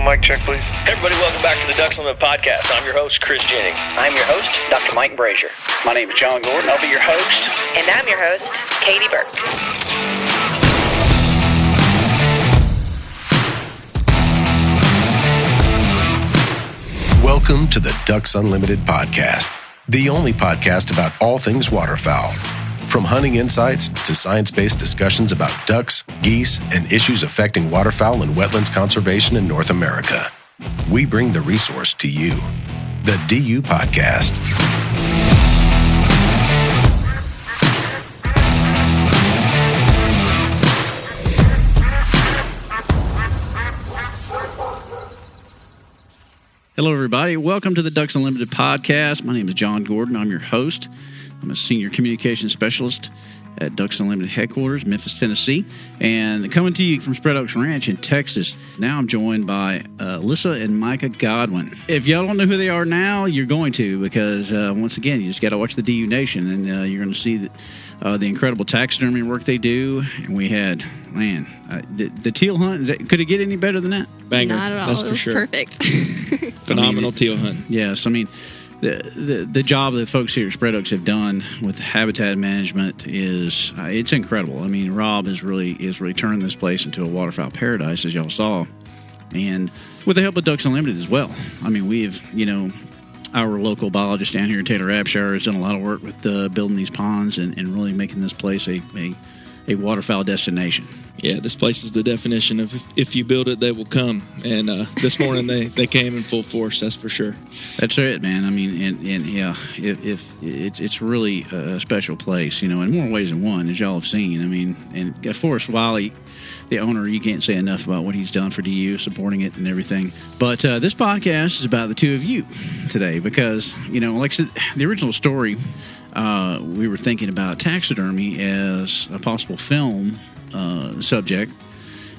mic check, please. Hey everybody, welcome back to the Ducks Unlimited podcast. I'm your host, Chris Jennings. I'm your host, Dr. Mike Brazier. My name is John Gordon. I'll be your host. And I'm your host, Katie Burke. Welcome to the Ducks Unlimited podcast, the only podcast about all things waterfowl. From hunting insights to science-based discussions about ducks, geese, and issues affecting waterfowl and wetlands conservation in North America. We bring the resource to you, the DU Podcast. Hello, everybody. Welcome to the Ducks Unlimited podcast. My name is John Gordon. I'm your host. I'm a senior communications specialist at Ducks Unlimited headquarters, Memphis, Tennessee, and coming to you from Spread Oaks Ranch in Texas. Now I'm joined by Alyssa and Micah Godwin. If y'all don't know who they are now, you're going to, because once again, you just got to watch the DU Nation, and you're going to see the incredible taxidermy work they do. And we had, the teal hunt. Could it get any better than that? Banger. Not at all. That's it for was sure. Perfect. Phenomenal teal hunt. Yes, I mean, the job that folks here at Spread Oaks have done with habitat management is it's incredible. I mean, Rob is really turned this place into a waterfowl paradise, as y'all saw, and with the help of Ducks Unlimited as well. I mean, we've our local biologist down here, Taylor Abshire, has done a lot of work with building these ponds and really making this place a waterfowl destination. Yeah, this place is the definition of if you build it, they will come. And this morning they came in full force, that's for sure. That's it, man. I mean, and yeah, if it's really a special place, in more ways than one, as y'all have seen. I mean, and of course, Wiley, the owner, you can't say enough about what he's done for DU, supporting it and everything. But this podcast is about the two of you today because, like I said, the original story, we were thinking about taxidermy as a possible film subject,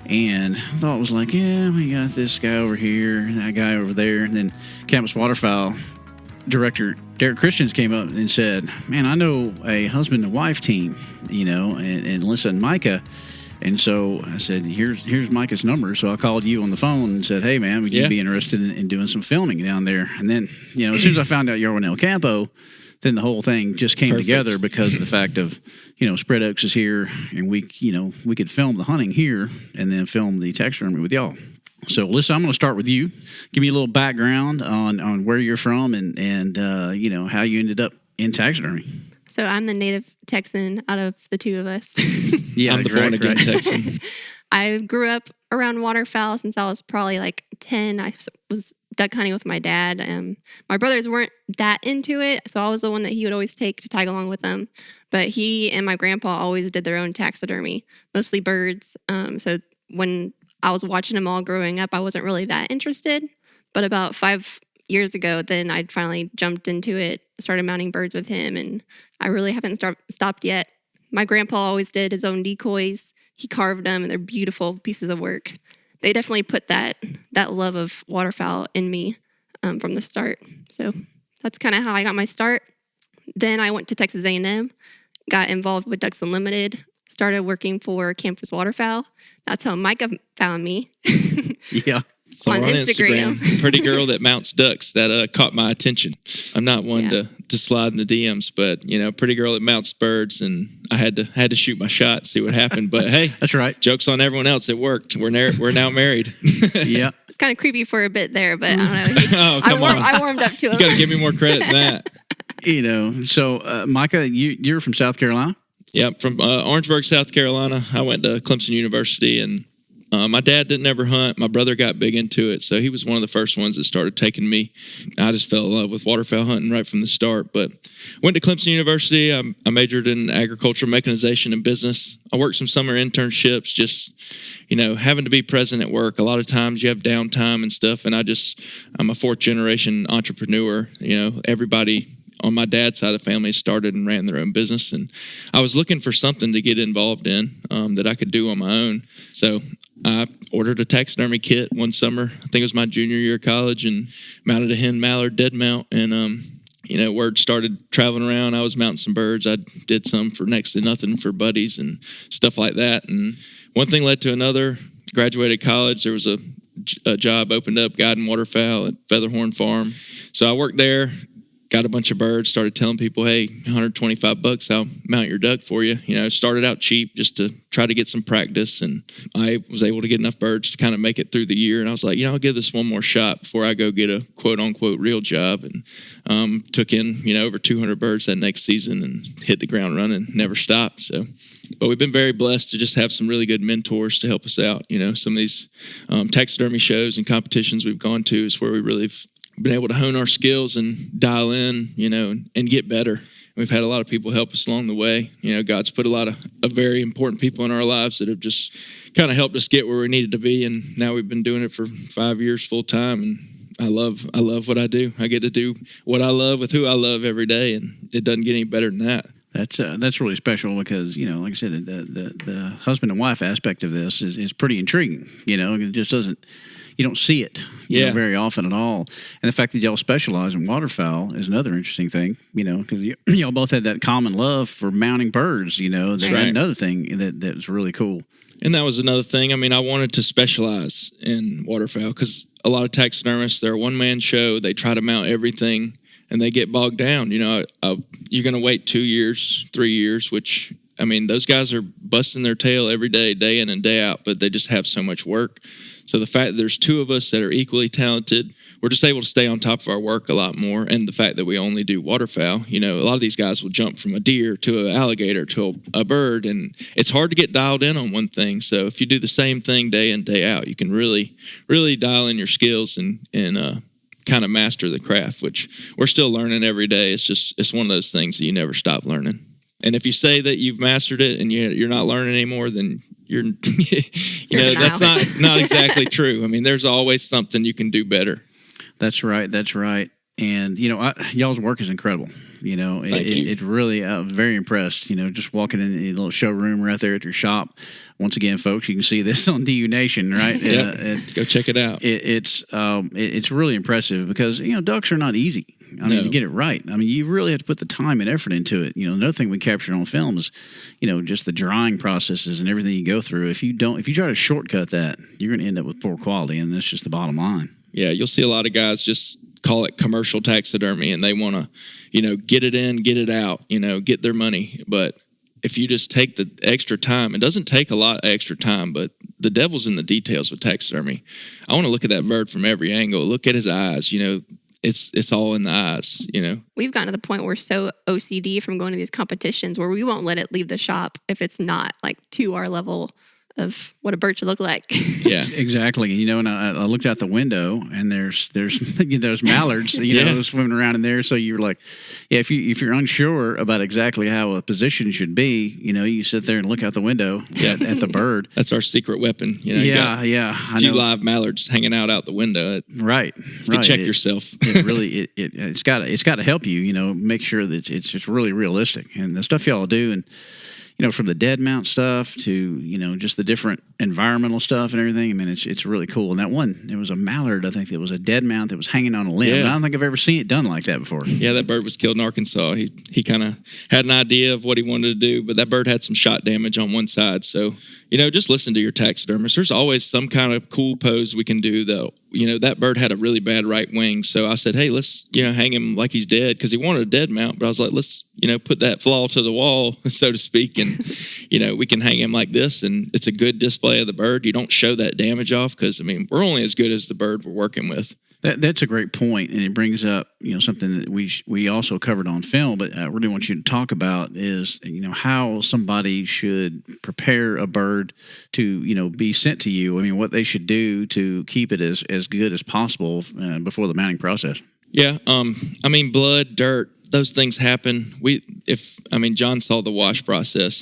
and I thought it was like, yeah, we got this guy over here, that guy over there, and then Campus Waterfowl director Derek Christians came up and said, man, I know a husband and wife team, and Alyssa and Micah. And so I said, here's Micah's number. So I called you on the phone and said, hey, man, would you be interested in doing some filming down there? And then, as soon as I found out you were in El Campo, then the whole thing just came together because of the fact of, Spread Oaks is here, and we could film the hunting here and then film the taxidermy with y'all. So, Alyssa, I'm going to start with you. Give me a little background on where you're from and how you ended up in taxidermy. So I'm the native Texan out of the two of us. Yeah, I'm the born-again Texan. I grew up around waterfowl since I was probably like 10. I was duck hunting with my dad. My brothers weren't that into it, so I was the one that he would always take to tag along with them. But he and my grandpa always did their own taxidermy, mostly birds. So when I was watching them all growing up, I wasn't really that interested. But about 5 years ago, then I finally jumped into it, started mounting birds with him, and I really haven't stopped yet. My grandpa always did his own decoys. He carved them, and they're beautiful pieces of work. They definitely put that love of waterfowl in me from the start. So that's kind of how I got my start. Then I went to Texas A&M, got involved with Ducks Unlimited, started working for Campus Waterfowl. That's how Micah found me. Yeah. So on on Instagram. Pretty girl that mounts ducks, that caught my attention. I'm not one to slide in the DMs, but pretty girl that mounts birds, and I had to shoot my shot, see what happened. But hey, that's right. Joke's on everyone else. It worked. We're now married. Yeah, it's kind of creepy for a bit there, but I don't know. I warmed up to him. You got to give me more credit than that. So Micah, you're from South Carolina. Yeah, from Orangeburg, South Carolina. I went to Clemson University, and my dad didn't ever hunt. My brother got big into it, so he was one of the first ones that started taking me. I just fell in love with waterfowl hunting right from the start. But went to Clemson University. I majored in agricultural mechanization and business. I worked some summer internships, just having to be present at work. A lot of times you have downtime and stuff, and I'm a fourth generation entrepreneur. Everybody on my dad's side of the family started and ran their own business, and I was looking for something to get involved in that I could do on my own. So I ordered a taxidermy kit one summer. I think it was my junior year of college, and mounted a hen mallard dead mount. And word started traveling around. I was mounting some birds. I did some for next to nothing for buddies and stuff like that. And one thing led to another. Graduated college. There was a a job opened up, guiding waterfowl at Featherhorn Farm. So I worked there, got a bunch of birds, started telling people, hey, $125, I'll mount your duck for you. Started out cheap just to try to get some practice. And I was able to get enough birds to kind of make it through the year. And I was like, I'll give this one more shot before I go get a quote unquote real job. And took in, over 200 birds that next season and hit the ground running, never stopped. But we've been very blessed to just have some really good mentors to help us out. Some of these taxidermy shows and competitions we've gone to is where we really have been able to hone our skills and dial in, and get better. We've had a lot of people help us along the way. God's put a lot of very important people in our lives that have just kind of helped us get where we needed to be. And now we've been doing it for 5 years full time. And I love what I do. I get to do what I love with who I love every day. And it doesn't get any better than that. That's really special because, like I said, the husband and wife aspect of this is pretty intriguing. It just doesn't. You don't see it very often at all. And the fact that y'all specialize in waterfowl is another interesting thing, because y'all both had that common love for mounting birds, That's another thing that's really cool. And that was another thing. I wanted to specialize in waterfowl because a lot of taxidermists, they're a one-man show. They try to mount everything and they get bogged down. You're going to wait 2 years, 3 years, which, those guys are busting their tail every day, day in and day out, but they just have so much work. So the fact that there's two of us that are equally talented, we're just able to stay on top of our work a lot more. And the fact that we only do waterfowl, a lot of these guys will jump from a deer to an alligator to a bird, and it's hard to get dialed in on one thing. So if you do the same thing day in, day out, you can really, really dial in your skills and kind of master the craft, which we're still learning every day. It's one of those things that you never stop learning. And if you say that you've mastered it and you're not learning anymore, then you're that's not exactly true. There's always something you can do better. That's right. And, y'all's work is incredible. It really, I'm very impressed, just walking in the little showroom right there at your shop. Once again, folks, you can see this on DU Nation, right? Go check it out. It's really impressive because, ducks are not easy. To get it right. You really have to put the time and effort into it. Another thing we captured on film is, just the drying processes and everything you go through. If you try to shortcut that, you're going to end up with poor quality, and that's just the bottom line. Yeah, you'll see a lot of guys just call it commercial taxidermy, and they want to, get it in, get it out, get their money. But if you just take the extra time, it doesn't take a lot of extra time, but the devil's in the details with taxidermy. I want to look at that bird from every angle, look at his eyes, It's all in the eyes, We've gotten to the point where we're so OCD from going to these competitions where we won't let it leave the shop if it's not to our level of what a bird should look like. Yeah, exactly. And I looked out the window and there's those mallards, swimming around in there. So you're like, if you're unsure about exactly how a position should be, you sit there and look out the window at the bird. That's our secret weapon. A few live mallards hanging out the window. Right. You can check yourself. It really, it's got to help you, make sure that it's just really realistic. And the stuff y'all do, and from the dead mount stuff to, just the different environmental stuff and everything. It's really cool. And that one, there was a mallard, I think it was a dead mount that was hanging on a limb. Yeah. And I don't think I've ever seen it done like that before. Yeah, that bird was killed in Arkansas. He kind of had an idea of what he wanted to do, but that bird had some shot damage on one side. So, just listen to your taxidermist. There's always some kind of cool pose we can do, though. That bird had a really bad right wing. So I said, hey, let's, hang him like he's dead, because he wanted a dead mount. But I was like, let's, put that flaw to the wall, so to speak. And, we can hang him like this. And it's a good display of the bird. You don't show that damage off because, we're only as good as the bird we're working with. That's a great point, and it brings up something that we also covered on film, but I really want you to talk about is how somebody should prepare a bird to be sent to you. What they should do to keep it as good as possible before the mounting process. Yeah, blood, dirt, those things happen. John saw the wash process.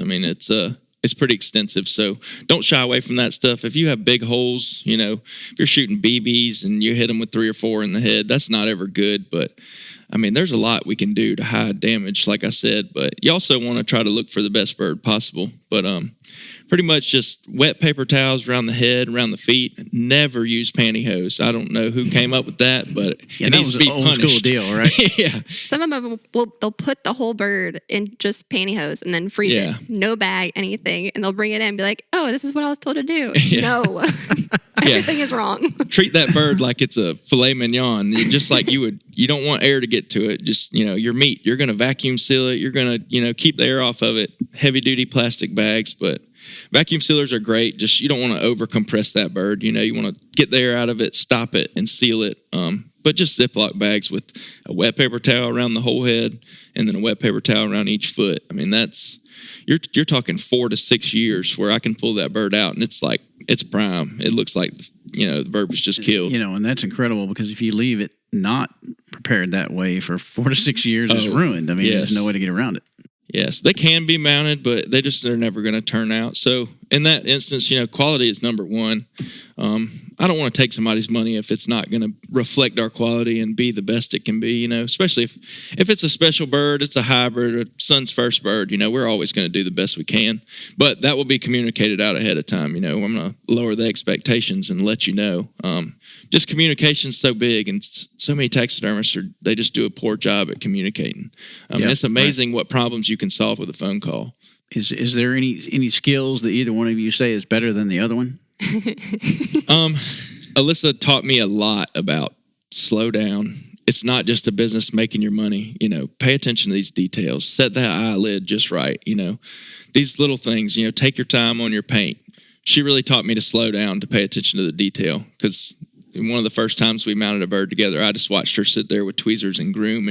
It's pretty extensive, so don't shy away from that stuff. If you have big holes, if you're shooting BBs and you hit them with 3 or 4 in the head, that's not ever good. But, there's a lot we can do to hide damage, like I said. But you also want to try to look for the best bird possible. But pretty much just wet paper towels around the head, around the feet. Never use pantyhose. I don't know who came up with that, but it needs to be old punished. School deal, right? Yeah. Some of them they'll put the whole bird in just pantyhose and then freeze Yeah. it, no bag, anything, and they'll bring it in and be like, "Oh, this is what I was told to do." Yeah. No, everything is wrong. Treat that bird like it's a filet mignon. Just like you don't want air to get to it. Just, your meat, you're going to vacuum seal it. You're going to, keep the air off of it. Heavy duty plastic bags, but vacuum sealers are great. Just, you don't want to over compress that bird. You want to get the air out of it, stop it, and seal it. But just Ziploc bags with a wet paper towel around the whole head and then a wet paper towel around each foot. I mean, you're talking 4 to 6 years where I can pull that bird out and it's like, it's prime. It looks like, the bird was just killed. And that's incredible because if you leave it not prepared that way for 4 to 6 years, it's ruined. I mean, There's no way to get around it. Yes, they can be mounted, but they're never going to turn out. So in that instance, quality is number one. I don't want to take somebody's money if it's not going to reflect our quality and be the best it can be, especially if it's a special bird, it's a hybrid, a son's first bird, we're always going to do the best we can. But that will be communicated out ahead of time. I'm going to lower the expectations and let you know. Just communication's so big, and so many taxidermists they just do a poor job at communicating. It's amazing what problems you can solve with a phone call. Is there any skills that either one of you say is better than the other one? Alyssa taught me a lot about slow down. It's not just a business making your money. Pay attention to these details. Set that eyelid just right. These little things. Take your time on your paint. She really taught me to slow down, to pay attention to the detail, because one of the first times we mounted a bird together, I just watched her sit there with tweezers and groom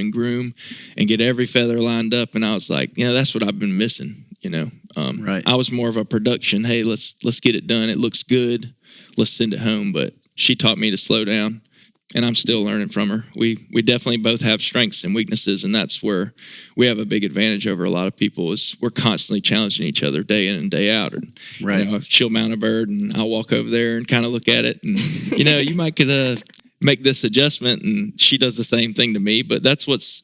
and get every feather lined up. And I was like, that's what I've been missing. Right. I was more of a production. Hey, let's get it done. It looks good. Let's send it home. But she taught me to slow down, and I'm still learning from her. We definitely both have strengths and weaknesses, and that's where we have a big advantage over a lot of people. Is we're constantly challenging each other day in and day out. And, right. She'll mount a bird, and I'll walk over there and kind of look at it, and you might could make this adjustment, and she does the same thing to me. But that's what's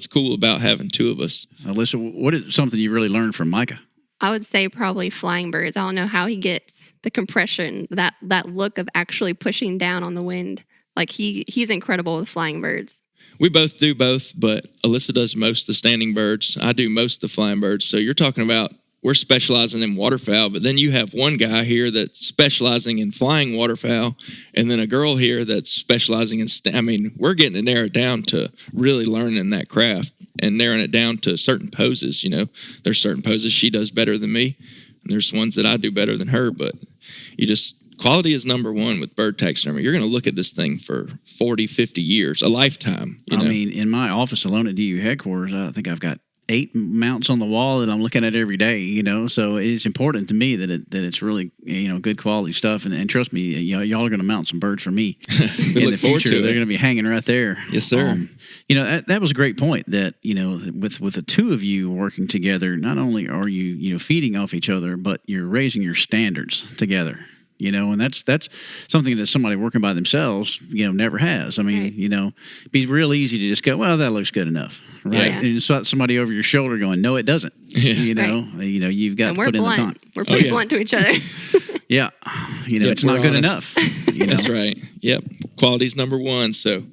cool about having two of us. Alyssa, what is something you really learned from Micah? I would say probably flying birds. I don't know how he gets the compression, that look of actually pushing down on the wind. Like he's incredible with flying birds. We both do both, but Alyssa does most of the standing birds. I do most of the flying birds. So you're talking about we're specializing in waterfowl, but then you have one guy here that's specializing in flying waterfowl, and then a girl here that's specializing in we're getting to narrow it down to really learning that craft and narrowing it down to certain poses. There's certain poses she does better than me, and there's ones that I do better than her, but quality is number one with bird taxidermy. You're going to look at this thing for 40, 50 years, a lifetime. In my office alone at DU headquarters, I think I've got 8 mounts on the wall that I'm looking at every day, so it's important to me that it's really, good quality stuff. And trust me, y'all are going to mount some birds for me in the future. They're going to be hanging right there. Yes, sir. That was a great point that, with the two of you working together, not only are you, feeding off each other, but you're raising your standards together. And that's something that somebody working by themselves, never has. Right. It'd be real easy to just go, well, that looks good enough, right? Yeah. And so somebody over your shoulder going, no, it doesn't. Right. You've got And to put in the time. We're pretty blunt to each other. Yeah, it's not good enough. That's right. Yep, quality's number one. So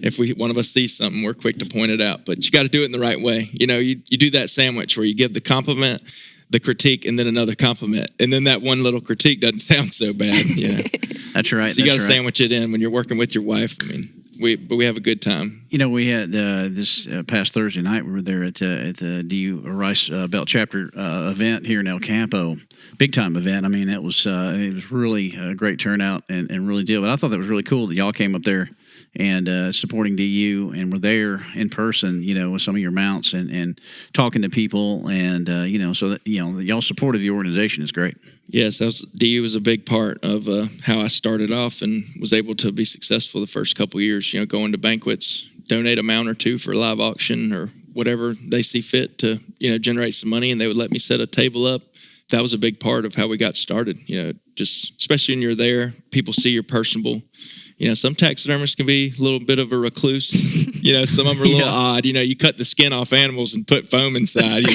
if one of us sees something, we're quick to point it out. But you got to do it in the right way. You do that sandwich where you give the compliment, the critique, and then another compliment, and then that one little critique doesn't sound so bad. That's right. So you got to sandwich it in when you're working with your wife. We have a good time. We had this past Thursday night. We were there at the DU Rice Belt Chapter event here in El Campo, big time event. It was really a great turnout and really deal. But I thought that was really cool that y'all came up there and supporting DU and were there in person, with some of your mounts and talking to people and so that y'all support of the organization is great. Yes, DU was a big part of how I started off and was able to be successful the first couple of years. Going to banquets, donate a mount or two for a live auction or whatever they see fit to generate some money, and they would let me set a table up. That was a big part of how we got started. Just especially when you're there, people see you're personable. Some taxidermists can be a little bit of a recluse. Some of them are a little odd. You cut the skin off animals and put foam inside.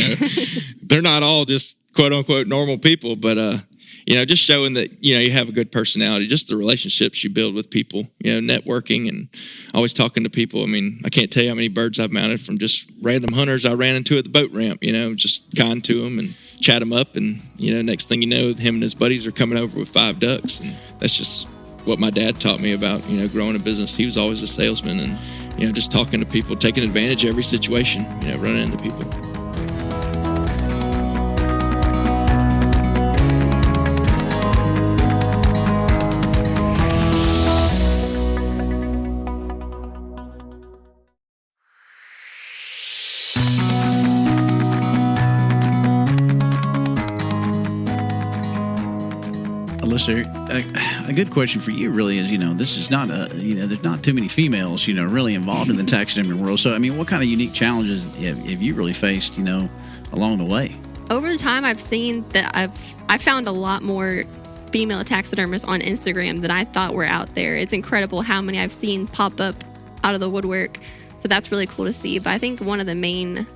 They're not all just quote unquote normal people, but just showing that you have a good personality, just the relationships you build with people, networking and always talking to people. I mean, I can't tell you how many birds I've mounted from just random hunters I ran into at the boat ramp. Just kind to them and chat them up, and next thing you know, him and his buddies are coming over with 5 ducks, and that's just what my dad taught me about growing a business. He was always a salesman, and just talking to people, taking advantage of every situation, running into people. Alyssa, a good question for you really is, this is not there's not too many females, really involved in the taxidermy world. So, I mean, what kind of unique challenges have you really faced, along the way? Over the time, I've seen that I found a lot more female taxidermists on Instagram than I thought were out there. It's incredible how many I've seen pop up out of the woodwork. So that's really cool to see. But I think one of the main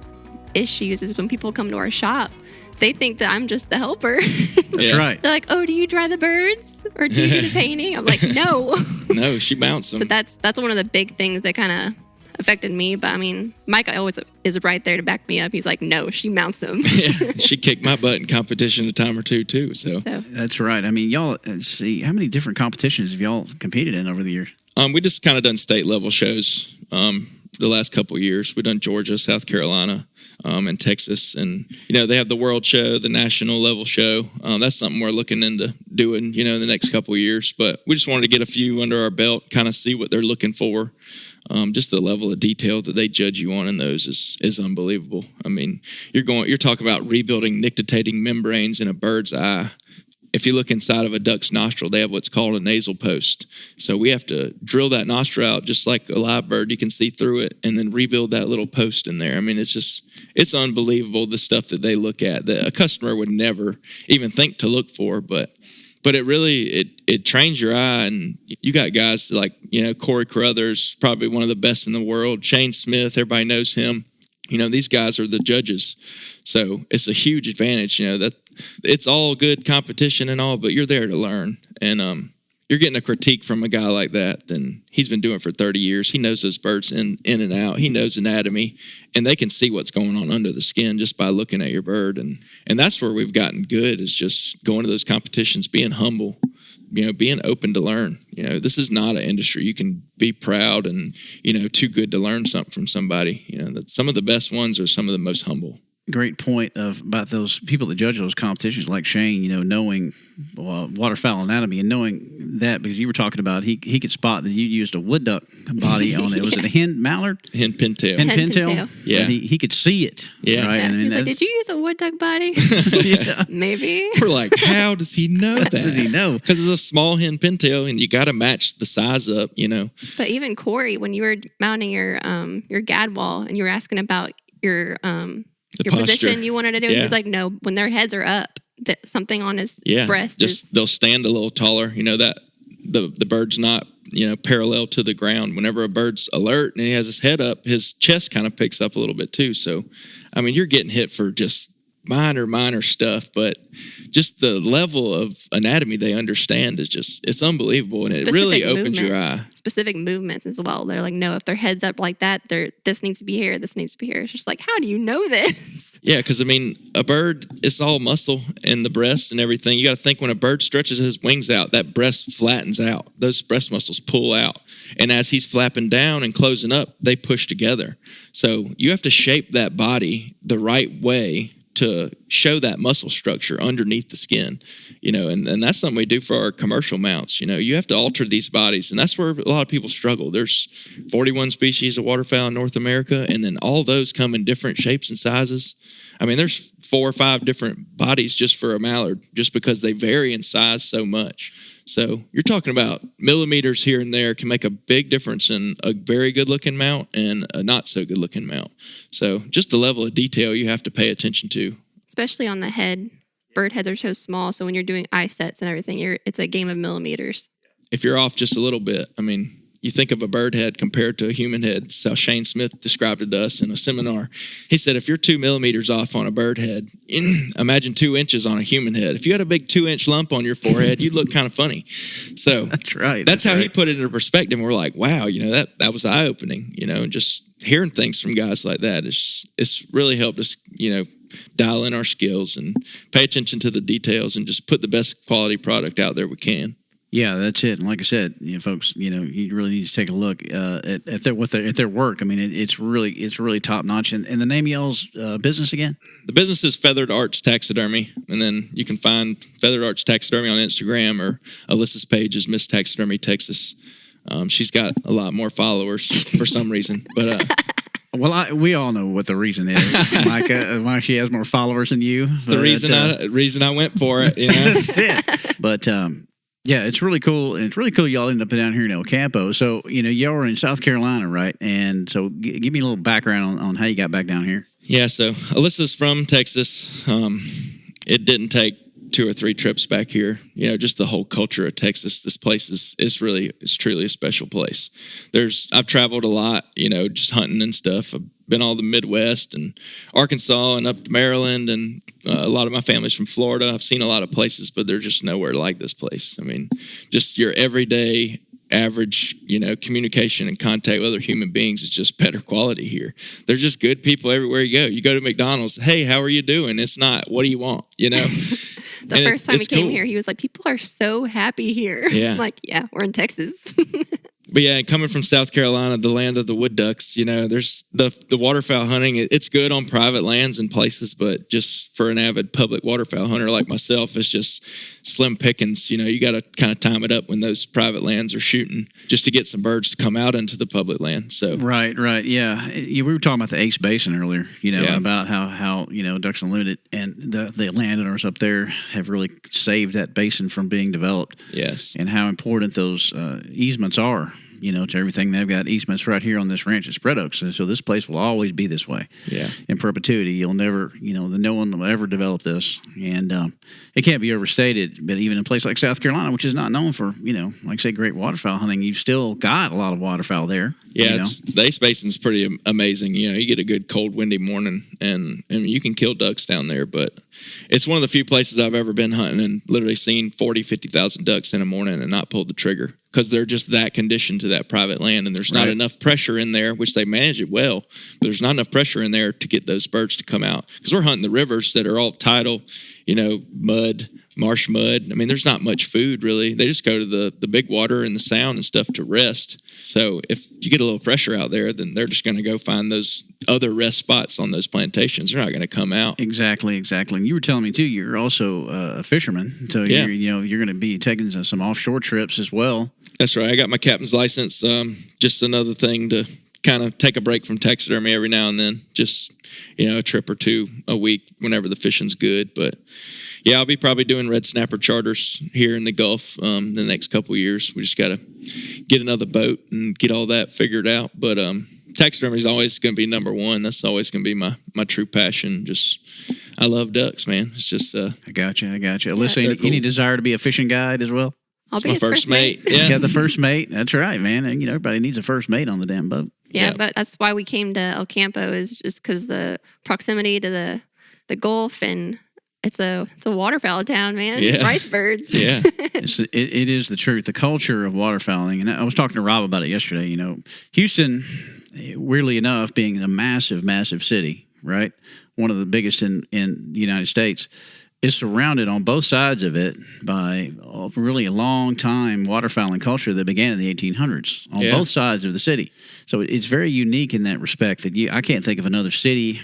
issues is when people come to our shop, they think that I'm just the helper. That's right. They're like, "Oh, do you dry the birds or do you do the painting?" I'm like, "No." No, she mounts them. So that's one of the big things that kind of affected me. But I mean, Micah always is right there to back me up. He's like, "No, she mounts them." Yeah, she kicked my butt in competition a time or two too. So that's right. I mean, y'all, see, how many different competitions have y'all competed in over the years? We just kind of done state level shows. The last couple of years, we've done Georgia, South Carolina, and Texas, and they have the world show, the national level show. That's something we're looking into doing, in the next couple of years. But we just wanted to get a few under our belt, kind of see what they're looking for. Just the level of detail that they judge you on in those is unbelievable. I mean, you're talking about rebuilding nictitating membranes in a bird's eye. If you look inside of a duck's nostril, they have what's called a nasal post. So we have to drill that nostril out just like a live bird. You can see through it and then rebuild that little post in there. I mean, it's unbelievable the stuff that they look at that a customer would never even think to look for. But it really, it trains your eye. And you got guys like, Corey Carruthers, probably one of the best in the world. Shane Smith, everybody knows him. These guys are the judges. So it's a huge advantage, that it's all good competition and all, but you're there to learn. And you're getting a critique from a guy like that, then he's been doing it for 30 years. He knows those birds in and out. He knows anatomy, and they can see what's going on under the skin just by looking at your bird. And that's where we've gotten good, is just going to those competitions, being humble, being open to learn. This is not an industry you can be proud and, too good to learn something from somebody. That some of the best ones are some of the most humble. Great point about those people that judge those competitions, like Shane, knowing waterfowl anatomy and knowing that, because you were talking about he could spot that you used a wood duck body on it. Was it a hen mallard? Hen pintail. Hen pintail? Yeah. And he could see it. Yeah. Right? Yeah. And he's like, "Did you use a wood duck body?" Yeah. Maybe. We're like, how does he know that? How does he know? Because it's a small hen pintail, and you got to match the size up, But even Corey, when you were mounting your gadwall and you were asking about your position you wanted to do, he's like, "No, when their heads are up, that something on his breast they'll stand a little taller. That the bird's not parallel to the ground. Whenever a bird's alert and he has his head up, his chest kind of picks up a little bit too. So, I mean, you're getting hit for just minor stuff, but just the level of anatomy they understand is it's unbelievable, and it really opens your eye. Specific movements as well. They're like, "No, if their head's up like that, this needs to be here, this needs to be here." It's just like, how do you know this? Yeah, because I mean, a bird, it's all muscle in the breast and everything. You got to think, when a bird stretches his wings out, that breast flattens out. Those breast muscles pull out. And as he's flapping down and closing up, they push together. So you have to shape that body the right way to show that muscle structure underneath the skin, and that's something we do for our commercial mounts. You have to alter these bodies, and that's where a lot of people struggle. There's 41 species of waterfowl in North America, and then all those come in different shapes and sizes. I mean, there's 4 or 5 different bodies just for a mallard, just because they vary in size so much. So you're talking about millimeters here and there can make a big difference in a very good-looking mount and a not-so-good-looking mount. So just the level of detail you have to pay attention to. Especially on the head. Bird heads are so small, so when you're doing eye sets and everything, it's a game of millimeters. If you're off just a little bit, I mean, you think of a bird head compared to a human head. That's how Shane Smith described it to us in a seminar. He said, if you're 2 millimeters off on a bird head, imagine 2 inches on a human head. If you had a big 2-inch lump on your forehead, you'd look kind of funny. So That's right. That's how he put it into perspective. And we're like, wow, that was eye-opening, and just hearing things from guys like that, it's really helped us, dial in our skills and pay attention to the details and just put the best quality product out there we can. Yeah, that's it. And like I said, folks, you really need to take a look at their work. I mean, it's really top notch. And the name of y'all's business again? The business is Feathered Arts Taxidermy, and then you can find Feathered Arts Taxidermy on Instagram, or Alyssa's page is Miss Taxidermy Texas. She's got a lot more followers for some reason, but. Well, we all know what the reason is, Micah. Why she has more followers than you. It's the reason I went for it. That's it. But yeah, it's really cool. And it's really cool y'all ended up down here in El Campo. So, y'all were in South Carolina, right? And so give me a little background on how you got back down here. Yeah, so Alyssa's from Texas. It didn't take 2 or 3 trips back here. Just the whole culture of Texas. This place is truly a special place. I've traveled a lot, just hunting and stuff. I've been all the Midwest and Arkansas and up to Maryland, and a lot of my family's from Florida. I've seen a lot of places, but they're just nowhere like this place. I mean, just your everyday average, communication and contact with other human beings is just better quality here. They're just good people everywhere you go. You go to McDonald's, hey, how are you doing? It's not, what do you want? The first time he came here, he was like, people are so happy here. Yeah. I'm like, yeah, we're in Texas. But yeah, coming from South Carolina, the land of the wood ducks, there's the waterfowl hunting. It's good on private lands and places, but just for an avid public waterfowl hunter like myself, it's just slim pickings. You got to kind of time it up when those private lands are shooting just to get some birds to come out into the public land. So Right. Yeah. We were talking about the Ace Basin earlier, about how Ducks Unlimited and the landowners up there have really saved that basin from being developed. Yes. And how important those easements are. To everything. They've got easements right here on this ranch at Spread Oaks. And so this place will always be this way. Yeah. In perpetuity. You'll never, no one will ever develop this. And it can't be overstated, but even in a place like South Carolina, which is not known for, like say, great waterfowl hunting, you've still got a lot of waterfowl there. Yeah, the Ace Basin's pretty amazing. You get a good cold, windy morning, and you can kill ducks down there, but it's one of the few places I've ever been hunting and literally seen 40, 50,000 ducks in a morning and not pulled the trigger because they're just that conditioned to that private land, and there's not enough pressure in there, which they manage it well, but there's not enough pressure in there to get those birds to come out because we're hunting the rivers that are all tidal, mud, marsh mud. I mean, there's not much food really. They just go to the big water and the sound and stuff to rest. So if you get a little pressure out there, then they're just going to go find those other rest spots on those plantations. They're not going to come out. Exactly. And you were telling me too, you're also a fisherman. So you're going to be taking some offshore trips as well. That's right. I got my captain's license. Just another thing to kind of take a break from taxidermy every now and then. Just, a trip or two a week whenever the fishing's good. But yeah, I'll be probably doing red snapper charters here in the Gulf the next couple of years. We just got to get another boat and get all that figured out. But taxidermy is always going to be number one. That's always going to be my true passion. I love ducks, man. It's just I got you. Alyssa, any desire to be a fishing guide as well? I'll be my his first mate. Yeah. Yeah, the first mate. That's right, man. And everybody needs a first mate on the damn boat. Yeah, but that's why we came to El Campo, is just because the proximity to the Gulf, and it's a waterfowl town, man. Yeah. Rice birds. Yeah. It is the truth. The culture of waterfowling, and I was talking to Rob about it yesterday. Houston, weirdly enough, being a massive, massive city, right? One of the biggest in the United States, is surrounded on both sides of it by really a long time waterfowling culture that began in the 1800s on both sides of the city. So it's very unique in that respect that I can't think of another city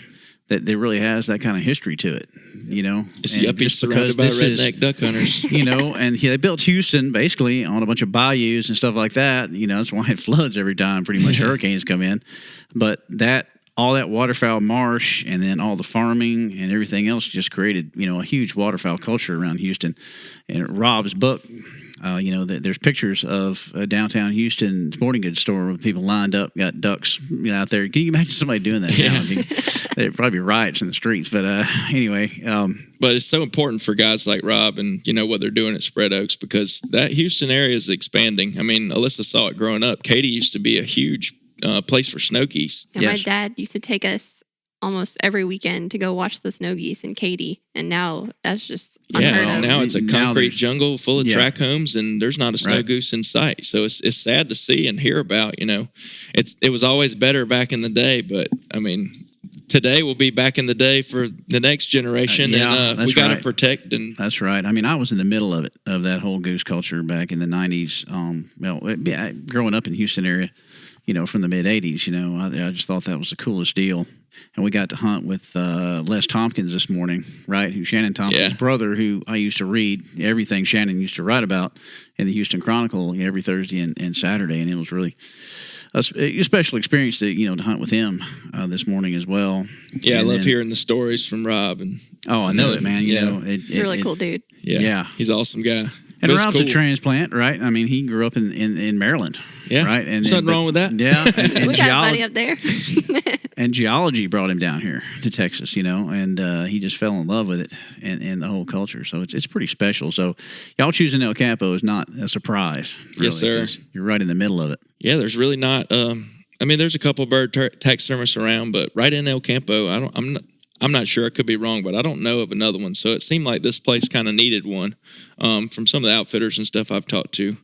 that really has that kind of history to it, It's yuppies surrounded by redneck duck hunters. And they built Houston basically on a bunch of bayous and stuff like that. That's why it floods every time pretty much hurricanes come in. But all that waterfowl marsh and then all the farming and everything else just created, a huge waterfowl culture around Houston. And Rob's book, There's pictures of a downtown Houston sporting goods store with people lined up, got ducks out there. Can you imagine somebody doing that now? I mean, there'd probably be riots in the streets. But anyway. But it's so important for guys like Rob and, what they're doing at Spread Oaks, because that Houston area is expanding. I mean, Alyssa saw it growing up. Katie used to be a huge place for snow geese. Yeah, my dad used to take us almost every weekend to go watch the snow geese in Katy, and now that's just unheard of. Now it's a concrete jungle full of track homes, and there's not a snow goose in sight. So it's sad to see and hear about. It was always better back in the day, but I mean, today will be back in the day for the next generation, and we got to protect. And that's right. I mean, I was in the middle of it, of that whole goose culture back in the 90s. Growing up in Houston area, from the mid 80s, I just thought that was the coolest deal. And we got to hunt with Les Tompkins this morning, right? Who Shannon Tompkins' brother, who I used to read everything Shannon used to write about in the Houston Chronicle every Thursday and Saturday, and it was really a special experience to hunt with him this morning as well. Yeah, I love hearing the stories from Rob. And I know it, man. He's a really cool dude. Yeah, he's an awesome guy. And Rob's a transplant, right? I mean, he grew up in Maryland, right? And there's nothing wrong with that. Yeah, and we got a buddy up there. And geology brought him down here to Texas, and he just fell in love with it and the whole culture. So it's pretty special. So y'all choosing El Campo is not a surprise. Really, yes, sir. You're right in the middle of it. Yeah, there's really not. There's a couple bird taxidermists around, but right in El Campo, I'm not sure. I could be wrong, but I don't know of another one. So it seemed like this place kind of needed one from some of the outfitters and stuff I've talked to.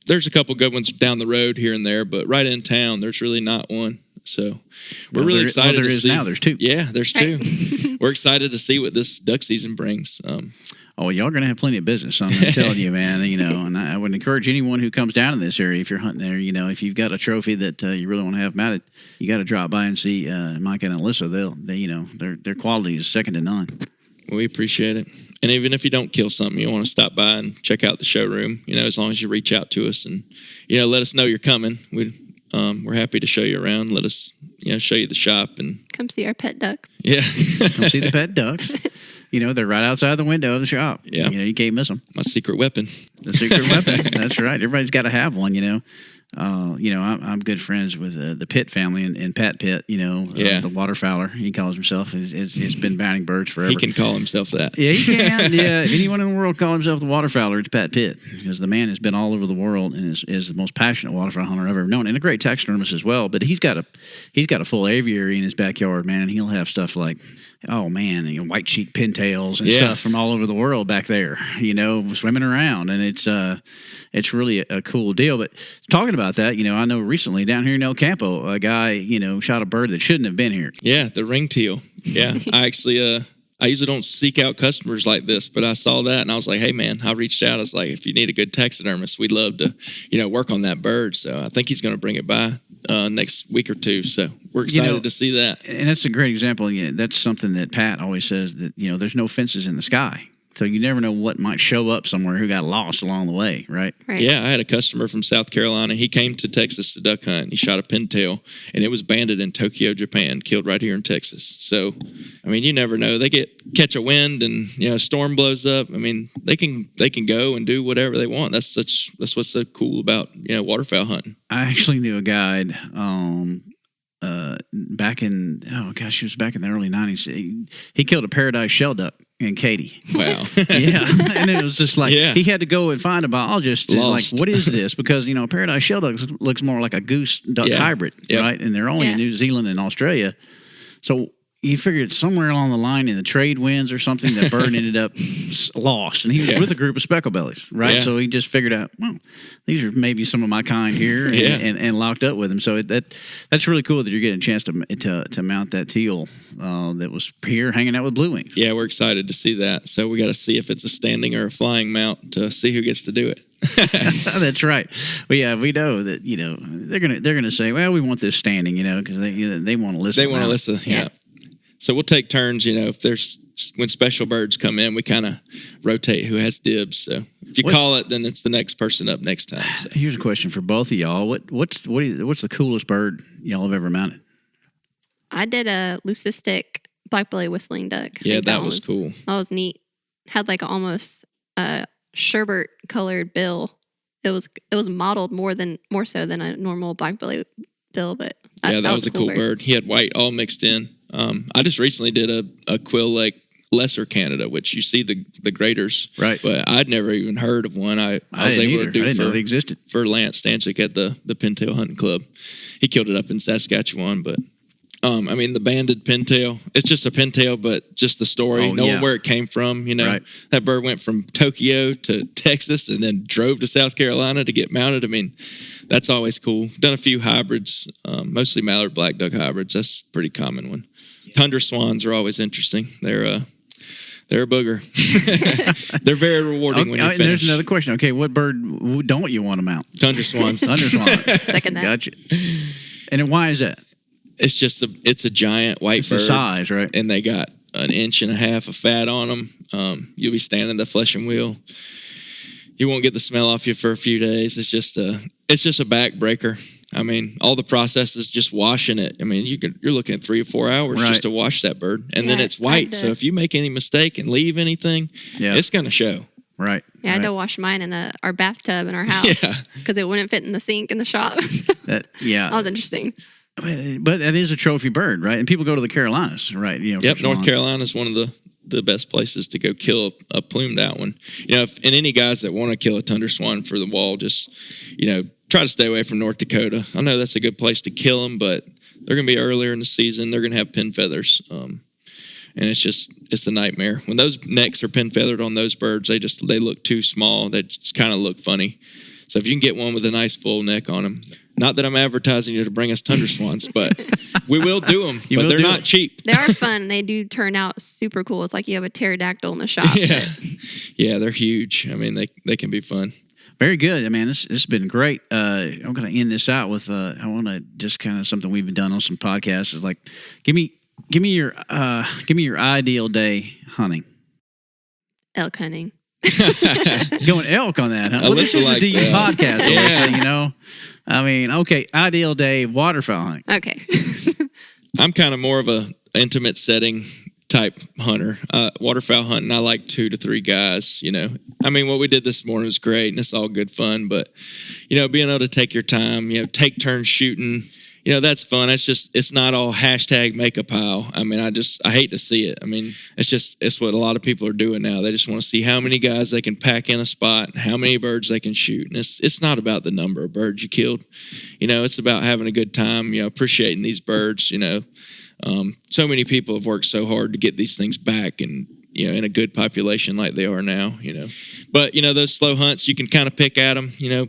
There's a couple good ones down the road here and there, but right in town, there's really not one. So we're really excited to see. Now there's two. Yeah, there's two. We're excited to see what this duck season brings. Y'all are going to have plenty of business. I'm telling you, man. And I would encourage anyone who comes down in this area, if you're hunting there, if you've got a trophy that you really want to have mounted, you got to drop by and see Micah and Alyssa. Their quality is second to none. We appreciate it. And even if you don't kill something, you want to stop by and check out the showroom. As long as you reach out to us and let us know you're coming. We're happy to show you around. Let us show you the shop and come see our pet ducks. Yeah, come see the pet ducks. They're right outside the window of the shop. Yeah. You can't miss them. My secret weapon. The secret weapon. That's right. Everybody's got to have one, I'm good friends with the Pitt family and Pat Pitt, the waterfowler. He calls himself. He's been bounding birds forever. He can call himself that. Yeah, he can. Yeah, anyone in the world call himself the waterfowler, it's Pat Pitt, because the man has been all over the world and is the most passionate waterfowl hunter I've ever known, and a great taxidermist as well. But he's got a full aviary in his backyard, man, and he'll have stuff like, white cheek pintails and stuff from all over the world back there, swimming around, and it's really a cool deal. But talking about that, I know recently down here in El Campo, a guy, shot a bird that shouldn't have been here. Yeah, the ring teal. Yeah, I actually, I usually don't seek out customers like this, but I saw that and I was like, hey man, I reached out. I was like, if you need a good taxidermist, we'd love to, work on that bird. So I think he's going to bring it by next week or two. So we're excited to see that. And that's a great example. That's something that Pat always says, that, there's no fences in the sky. So you never know what might show up somewhere who got lost along the way, right? Yeah, I had a customer from South Carolina. He came to Texas to duck hunt. He shot a pintail, and it was banded in Tokyo, Japan, killed right here in Texas. So, you never know. They catch a wind, and a storm blows up. They can go and do whatever they want. That's what's so cool about waterfowl hunting. I actually knew a guide. Back in the early 90s. He killed a paradise shell duck in Katy. Wow. Yeah. And it was just like, he had to go and find a biologist. Like, what is this? Because, paradise shell duck looks more like a goose duck hybrid, right? And they're only in New Zealand and Australia. So he figured somewhere along the line in the trade winds or something, that bird ended up lost. And he was with a group of specklebellies, right? Yeah. So he just figured out, these are maybe some of my kind here, and locked up with them. So that's really cool that you're getting a chance to mount that teal that was here hanging out with blue wings. Yeah, we're excited to see that. So we got to see if it's a standing or a flying mount to see who gets to do it. That's right. But yeah, we know that they're gonna say, well, we want this standing, because they want to listen. They want to listen. Yeah. So we'll take turns, when special birds come in, we kind of rotate who has dibs. So if you call it, then it's the next person up next time. So. Here's a question for both of y'all. What's the coolest bird y'all have ever mounted? I did a leucistic black belly whistling duck. Yeah, that was cool. That was neat. Had like almost sherbet colored bill. It was modeled more so than a normal black-bellied bill, but that was a cool bird. He had white all mixed in. I just recently did a quill lake lesser Canada, which you see the graders, right? But I'd never even heard of one. I was able to do I didn't know they existed for Lance Stanczyk at the Pintail Hunting Club. He killed it up in Saskatchewan, but I mean the banded pintail. It's just a pintail, but just the story, knowing where it came from. You know, right. That bird went from Tokyo to Texas and then drove to South Carolina to get mounted. I mean, that's always cool. Done a few hybrids, mostly mallard black duck hybrids. That's a pretty common one. Tundra swans are always interesting. They're a booger. They're very rewarding when you finish. There's another question. Okay, what bird don't you want to mount? Tundra swans. Tundra swans. Second that. Gotcha. And then why is that? It's just it's a giant white bird. The size, right? And they got 1.5 inches of fat on them. You'll be standing the flesh and wheel. You won't get the smell off you for a few days. It's just a backbreaker. I mean, all the process is just washing it. I mean, you're looking at 3 or 4 hours just to wash that bird, and then it's white. So if you make any mistake and leave anything, it's going to show. Right. Yeah, I had to wash mine in our bathtub in our house because it wouldn't fit in the sink in the shop. That was interesting. But that is a trophy bird, right? And people go to the Carolinas, right? You know, North Carolina is one of the best places to go kill a plumed out one. You know, and any guys that want to kill a tundra swan for the wall, just, you know, try to stay away from North Dakota. I know that's a good place to kill them, but they're going to be earlier in the season. They're going to have pin feathers. And it's a nightmare. When those necks are pin feathered on those birds, they look too small. They just kind of look funny. So if you can get one with a nice full neck on them, not that I'm advertising you to bring us tundra swans, but we will do them. But they're not cheap. They are fun. They do turn out super cool. It's like you have a pterodactyl in the shop. Yeah, they're huge. I mean, they can be fun. Very good. I mean, this has been great. I'm going to end this out with I want to just kind of something we've done on some podcasts is like, give me your ideal day hunting. Elk hunting. Going elk on that, huh? Well, this is a deep podcast, yeah. Alyssa, you know. I mean, okay, ideal day waterfowl hunting. Okay. I'm kind of more of a intimate setting type hunter. Waterfowl hunting, I like 2 to 3 guys, you know. I mean, what we did this morning was great, and it's all good fun, but, you know, being able to take your time, you know, take turns shooting, you know, that's fun. It's not all hashtag make a pile. I mean, I hate to see it. I mean, it's what a lot of people are doing now. They just want to see how many guys they can pack in a spot and how many birds they can shoot. And it's not about the number of birds you killed. You know, it's about having a good time, you know, appreciating these birds, you know. So many people have worked so hard to get these things back and, you know, in a good population like they are now, you know. But, you know, those slow hunts, you can kind of pick at them, you know,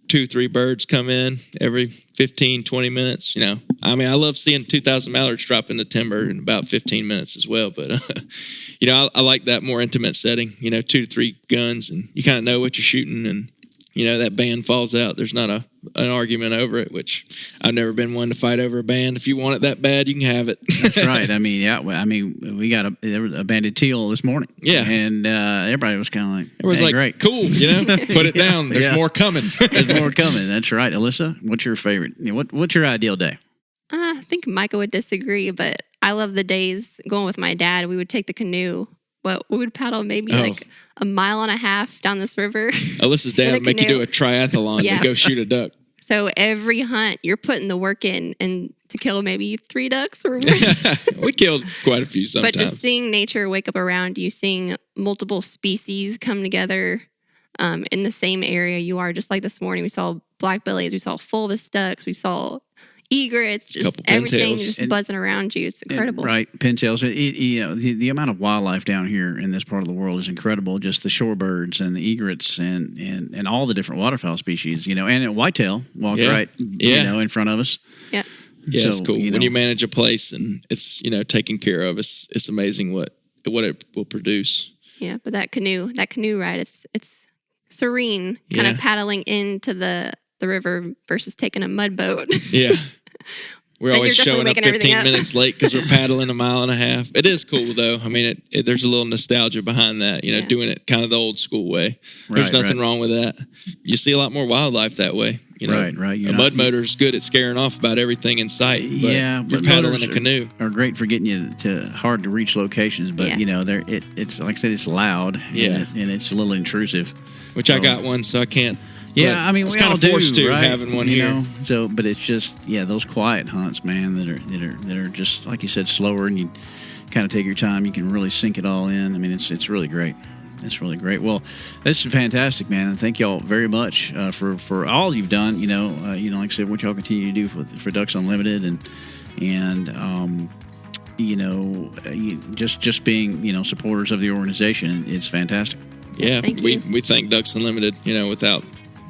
2, 3 birds come in every 15, 20 minutes, you know. I mean, I love seeing 2,000 mallards drop into timber in about 15 minutes as well. But, you know, I like that more intimate setting, you know, 2 to 3 guns, and you kind of know what you're shooting, and, you know, that band falls out. There's not an argument over it, which I've never been one to fight over a band. If you want it that bad, you can have it. That's right. I mean, yeah. I mean, we got there was a banded teal this morning. Yeah. And everybody was kind of like, everyone's like, great. Cool, you know, put it down. There's more coming. There's more coming. That's right. Alyssa, what's your favorite? What's your ideal day? I think Micah would disagree, but I love the days going with my dad. We would take the canoe. We would paddle maybe like 1.5 miles down this river. Alyssa's dad would make you do a triathlon to go shoot a duck. So every hunt, you're putting the work in and to kill maybe 3 ducks or more. We killed quite a few sometimes. But just seeing nature wake up around you, seeing multiple species come together in the same area you are. Just like this morning, we saw black bellies, we saw fulvous ducks, we saw egrets, just everything just buzzing around you. It's incredible. Right, pintails. You know, the amount of wildlife down here in this part of the world is incredible. Just the shorebirds and the egrets and all the different waterfowl species, you know, and a whitetail walked you know, in front of us. Yeah. Yeah, so, it's cool. You know, when you manage a place and it's, you know, taken care of, it's amazing what it will produce. Yeah, but that canoe ride, it's serene, kind of paddling into the river versus taking a mud boat. Yeah. We're Then always you're showing up definitely making 15 minutes late because we're paddling 1.5 miles. It is cool, though. I mean, there's a little nostalgia behind that, you know, doing it kind of the old school way. There's nothing wrong with that. You see a lot more wildlife that way. You know, right. A mud motor is good at scaring off about everything in sight. But Yeah, you're but paddling a motors canoe. are great for getting you to hard to reach locations, but Yeah. it's like I said, it's loud. Yeah. and it's a little intrusive. Which I got one, so I can't. Yeah, but I mean, it's we kind all of forced do, to right? having one You here. know? So, but it's just those quiet hunts, man, that are just like you said, slower, and you kind of take your time. You can really sink it all in. I mean, it's really great. It's really great. Well, this is fantastic, man, and thank y'all very much for all you've done. Like I said, what y'all continue to do for Ducks Unlimited, and just being supporters of the organization. It's fantastic. Yeah, Thank we you. thank Ducks Unlimited. Without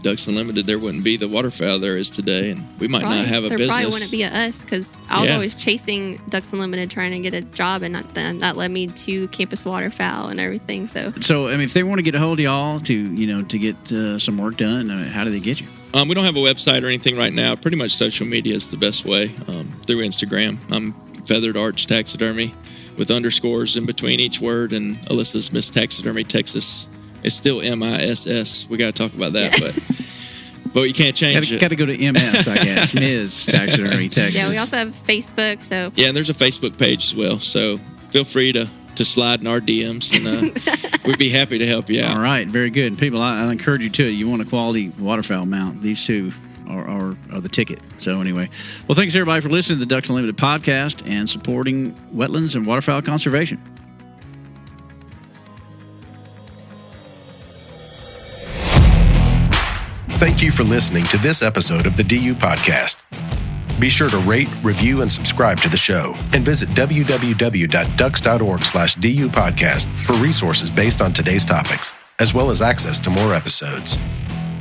Ducks Unlimited, there wouldn't be the waterfowl there is today, and we might not have a there business. probably wouldn't be us because I was Yeah. always chasing Ducks Unlimited, trying to get a job, and that led me to Campus Waterfowl and everything. So I mean, if they want to get a hold of y'all to get some work done, how do they get you? We don't have a website or anything right now. Pretty much social media is the best way, through Instagram. I'm Feathered Arch Taxidermy with underscores in between each word, and Alyssa's Miss Taxidermy Texas. It's still MISS. We got to talk about that, but you can't change it. Got to go to MS, I guess. Ms. Taxidermy Texas. yeah, we also have Facebook. So Yeah, and there's a Facebook page as well. So feel free to slide in our DMs, and we'd be happy to help you out. All right, very good. People, I encourage you to. You want a quality waterfowl mount. These two are the ticket. So anyway, well, thanks everybody for listening to the Ducks Unlimited podcast and supporting wetlands and waterfowl conservation. Thank you for listening to this episode of the DU Podcast. Be sure to rate, review, and subscribe to the show, and visit www.ducks.org/DU Podcast for resources based on today's topics, as well as access to more episodes.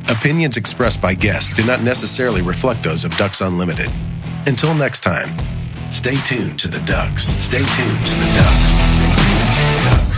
Opinions expressed by guests do not necessarily reflect those of Ducks Unlimited. Until next time, stay tuned to the Ducks. Stay tuned to the Ducks.